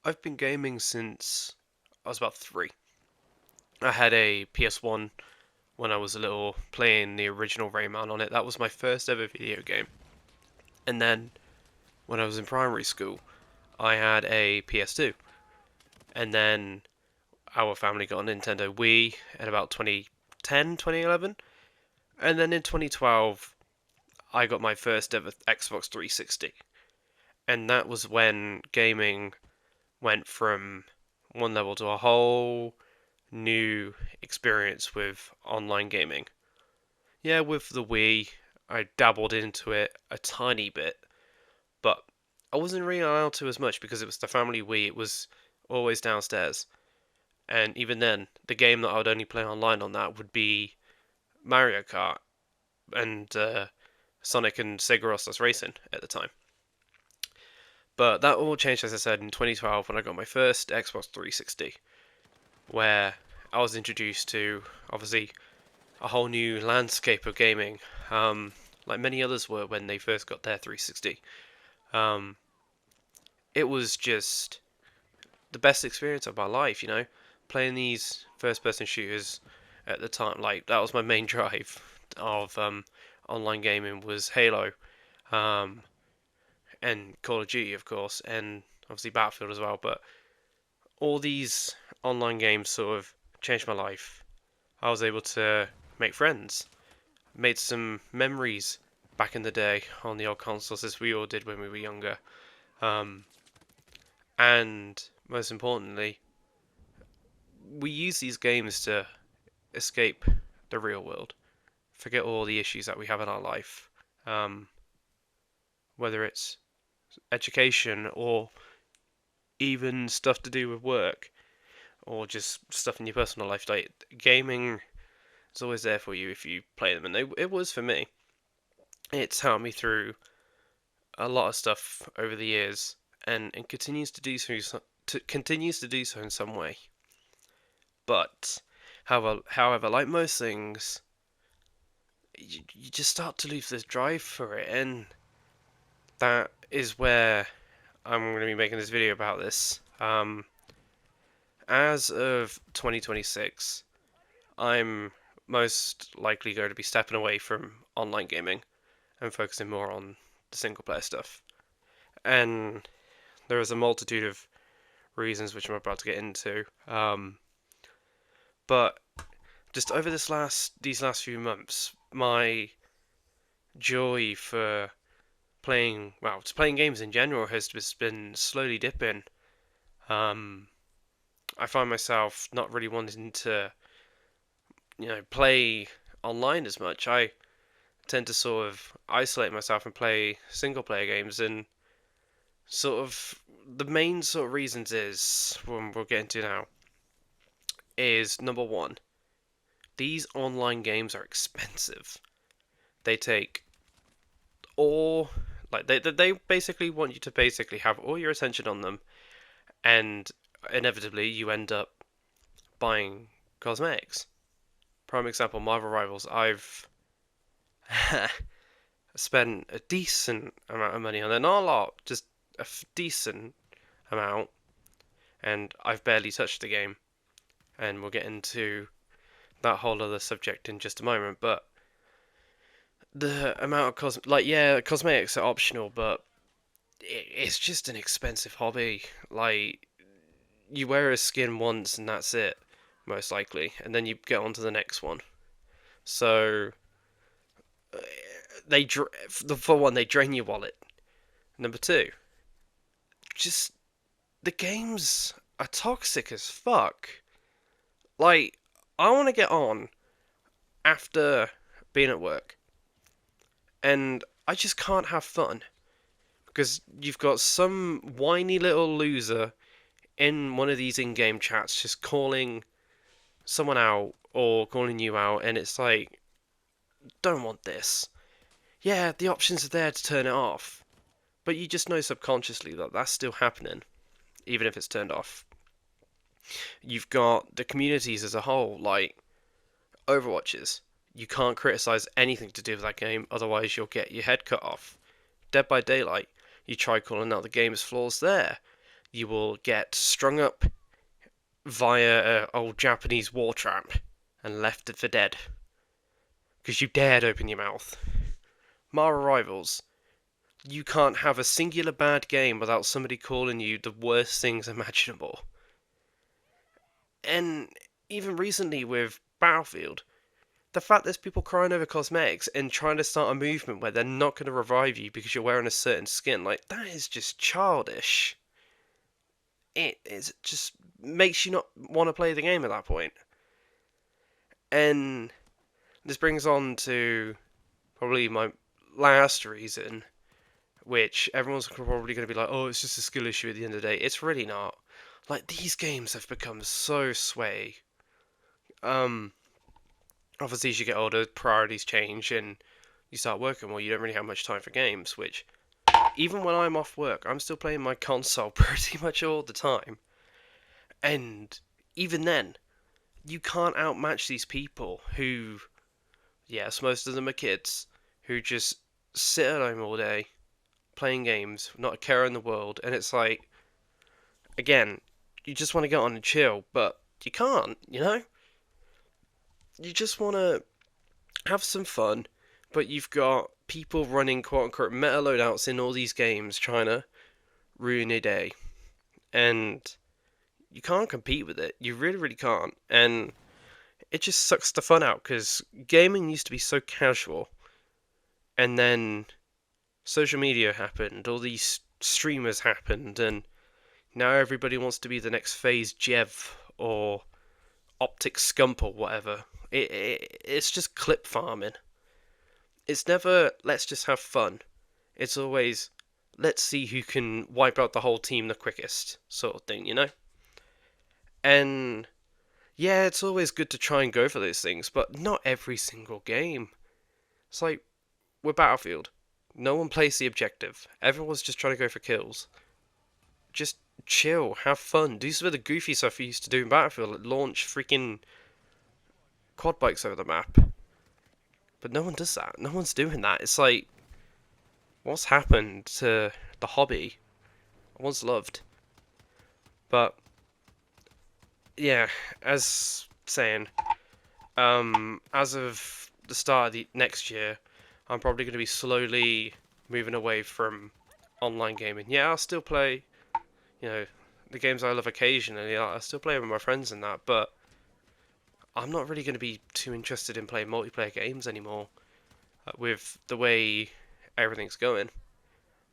I've been gaming since I was about 3. I had a PS1 when I was a little, playing the original Rayman on it. That was my first ever video game. And then when I was in primary school, I had a PS2. And then our family got a Nintendo Wii in about 2010, 2011. And then in 2012, I got my first ever Xbox 360. And that was when gaming went from one level to a whole new experience with online gaming. Yeah, with the Wii, I dabbled into it a tiny bit, but I wasn't really allowed to as much because it was the family Wii. It was always downstairs, and even then, the game that I would only play online on that would be Mario Kart and Sonic and Sega Rostas Racing at the time. But that all changed, as I said, in 2012 when I got my first Xbox 360, where I was introduced to, obviously, a whole new landscape of gaming, like many others were when they first got their 360. Um, it was just the best experience of my life, playing these first-person shooters at the time. Like that was my main drive of online gaming was Halo, um, and Call of Duty, of course, and obviously Battlefield as well. But all these online games sort of changed my life. I was able to make friends, made some memories back in the day on the old consoles as we all did when we were younger. Um, and most importantly, we use these games to escape the real world, forget all the issues that we have in our life, um, whether it's education or even stuff to do with work or just stuff in your personal life. Like gaming is always there for you if you play them, and it was for me. It's helped me through a lot of stuff over the years, and continues to do so. Continues to do so in some way. But however, like most things, you just start to lose the drive for it, and that is where I'm going to be making this video about this. As of 2026, I'm most likely going to be stepping away from online gaming and focusing more on the single player stuff. And there is a multitude of reasons which I'm about to get into. But just over these last few months, my joy for just playing games in general has just been slowly dipping. Um, I find myself not really wanting to, play online as much. I tend to sort of isolate myself and play single player games, and sort of the main sort of reasons is, what we'll get into now, is number one, these online games are expensive. They take all, like, they basically want you to basically have all your attention on them, and inevitably you end up buying cosmetics. Prime example, Marvel Rivals. I've spent a decent amount of money on it, not a lot, just a decent amount, and I've barely touched the game. And we'll get into that whole other subject in just a moment. But the amount of cosmetics are optional, but it's just an expensive hobby. Like, you wear a skin once and that's it, most likely, and then you get on to the next one. So for one, they drain your wallet. Number two, just the games are toxic as fuck. Like, I want to get on after being at work, and I just can't have fun because you've got some whiny little loser in one of these in-game chats just calling someone out or calling you out, and it's like, don't want this. Yeah, the options are there to turn it off, but you just know subconsciously that that's still happening, even if it's turned off. You've got the communities as a whole, like Overwatches. You can't criticize anything to do with that game, otherwise you'll get your head cut off. Dead by Daylight, you try calling out the game's flaws there. you will get strung up via an old Japanese war trap and left for dead because you dared open your mouth. Mara Rivals, you can't have a singular bad game without somebody calling you the worst things imaginable. And even recently with Battlefield, the fact there's people crying over cosmetics and trying to start a movement where they're not going to revive you because you're wearing a certain skin, like, that is just childish. It just makes you not want to play the game at that point. And this brings on to probably my last reason, which everyone's probably going to be like, oh, it's just a skill issue at the end of the day. It's really not. Like, these games have become so sway. Obviously, as you get older, priorities change and you start working more. You don't really have much time for games, which, even when I'm off work, I'm still playing my console pretty much all the time. And even then, you can't outmatch these people who, yes, most of them are kids, who just sit at home all day, playing games, not a care in the world, and it's like, again, you just want to get on and chill, but you can't, you know? You just want to have some fun, but you've got people running quote-unquote meta loadouts in all these games trying to ruin your day. And you can't compete with it. You really, really can't. And it just sucks the fun out, because gaming used to be so casual. And then social media happened, all these streamers happened, and now everybody wants to be the next FaZe Jev or Optic Scump or whatever. It's just clip farming. It's never, let's just have fun. It's always, let's see who can wipe out the whole team the quickest, sort of thing, you know? And yeah, it's always good to try and go for those things, but not every single game. It's like, with Battlefield, no one plays the objective. Everyone's just trying to go for kills. Just chill, have fun, do some of the goofy stuff you used to do in Battlefield, like launch freaking quad bikes over the map. But no one does that. No one's doing that. It's like, what's happened to the hobby I once loved? But yeah, as saying, as of the start of the next year, I'm probably going to be slowly moving away from online gaming. Yeah, I'll still play, the games I love occasionally. I'll still play with my friends and that, but I'm not really going to be too interested in playing multiplayer games anymore with the way everything's going.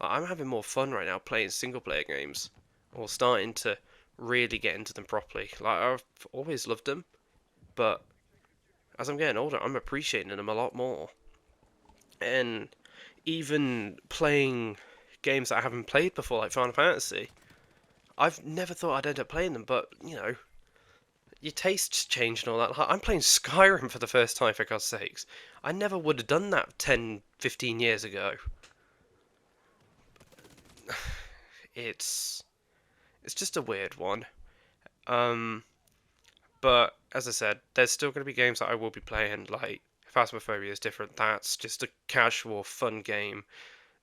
I'm having more fun right now playing single player games, or starting to really get into them properly. Like, I've always loved them, but as I'm getting older, I'm appreciating them a lot more. And even playing games that I haven't played before, like Final Fantasy, I've never thought I'd end up playing them, but, your tastes change and all that. I'm playing Skyrim for the first time, for God's sakes. I never would have done that 10, 15 years ago. It's just a weird one. But as I said, there's still going to be games that I will be playing. Like Phasmophobia is different. That's just a casual, fun game.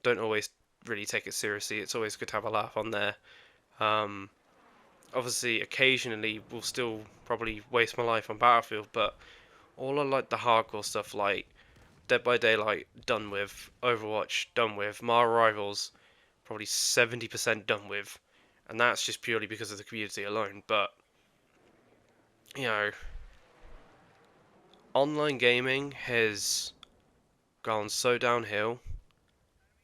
Don't always really take it seriously. It's always good to have a laugh on there. Obviously, occasionally will still probably waste my life on Battlefield, but all of like the hardcore stuff, like Dead by Daylight, done with. Overwatch, done with. Mara Rivals, probably 70% done with, and that's just purely because of the community alone. But online gaming has gone so downhill,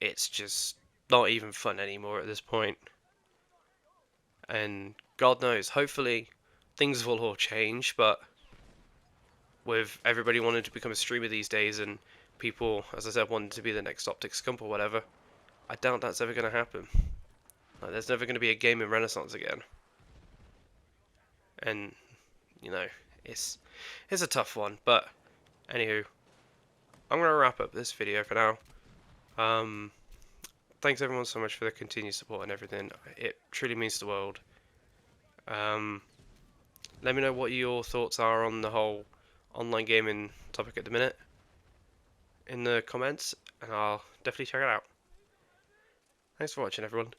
it's just not even fun anymore at this point. And God knows, hopefully things will all change, but with everybody wanting to become a streamer these days and people, as I said, wanting to be the next Optic Scump or whatever, I doubt that's ever going to happen. Like, there's never going to be a gaming renaissance again. And, it's a tough one, but anywho, I'm going to wrap up this video for now. Thanks everyone so much for the continued support and everything. It truly means the world. Let me know what your thoughts are on the whole online gaming topic at the minute in the comments, and I'll definitely check it out. Thanks for watching, everyone.